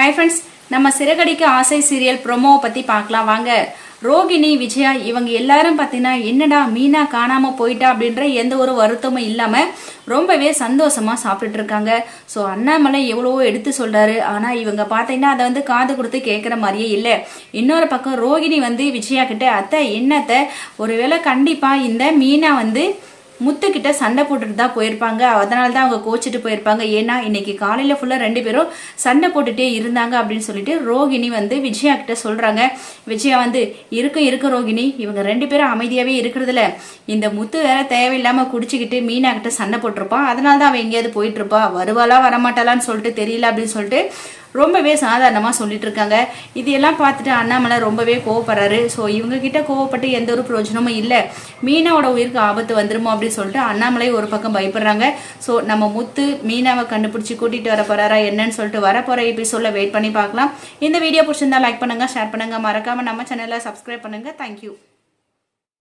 Hi friends, நம்ம சிறகடிக்க ஆசை serial ப்ரோமோவை பற்றி பார்க்கலாம் வாங்க. ரோகிணி, விஜயா இவங்க எல்லாரும் பார்த்தீங்கன்னா என்னடா மீனா காணாமல் போயிட்டா அப்படின்ற எந்த ஒரு வருத்தமும் இல்லாமல் ரொம்பவே சந்தோஷமாக சாப்பிட்டுட்டு இருக்காங்க. ஸோ அண்ணாமலை எவ்வளவோ எடுத்து சொல்கிறாரு, ஆனால் இவங்க பார்த்தீங்கன்னா அதை வந்து காது கொடுத்து கேட்குற மாதிரியே இல்லை. இன்னொரு பக்கம் ரோகிணி வந்து விஜயா கிட்ட, அத்தை என்னத்தை ஒருவேளை கண்டிப்பாக இந்த மீனா வந்து முத்துக்கிட்ட சண்டை போட்டுட்டு தான் போயிருப்பாங்க, அதனால தான் அவங்க கோச்சிட்டு போயிருப்பாங்க. ஏன்னா இன்னைக்கு காலையில் ஃபுல்லாக 2 பேரும் சண்டை போட்டுட்டே இருந்தாங்க அப்படின்னு சொல்லிட்டு ரோகிணி வந்து விஜயா கிட்ட சொல்கிறாங்க. விஜயா வந்து இருக்க ரோகிணி, இவங்க 2 பேரும் அமைதியாகவே இருக்கிறதுல இந்த முத்து வேற தேவையில்லாமல் குடிச்சிக்கிட்டு மீனா கிட்ட சண்டை போட்டிருப்பான், அதனால தான் அவன் எங்கேயாவது போயிட்டு இருப்பா, வருவாளா வரமாட்டாளான்னு சொல்லிட்டு தெரியல அப்படின்னு சொல்லிட்டு ரொம்பவே சாதாரணமாக சொல்லிட்டு இருக்காங்க. இதையெல்லாம் பார்த்துட்டு அண்ணாமலை ரொம்பவே கோவப்படுறாரு. ஸோ இவங்க கிட்ட கோவப்பட்டு எந்த ஒரு பிரயோஜனமும் இல்லை, மீனாவோட உயிருக்கு ஆபத்து வந்துருமோ அப்படின்னு சொல்லிட்டு அண்ணாமலை ஒரு பக்கம் பயப்படுறாங்க. ஸோ நம்ம முத்து மீனாவை கண்டுபிடிச்சி கூட்டிகிட்டு வர போறாரா என்னன்னு சொல்லிட்டு வரப்போகிற எபிசோடில் வெயிட் பண்ணி பார்க்கலாம். இந்த வீடியோ பிடிச்சிருந்தா லைக் பண்ணுங்கள், ஷேர் பண்ணுங்கள், மறக்காமல் நம்ம சேனலை சப்ஸ்கிரைப் பண்ணுங்கள். தேங்க்யூ.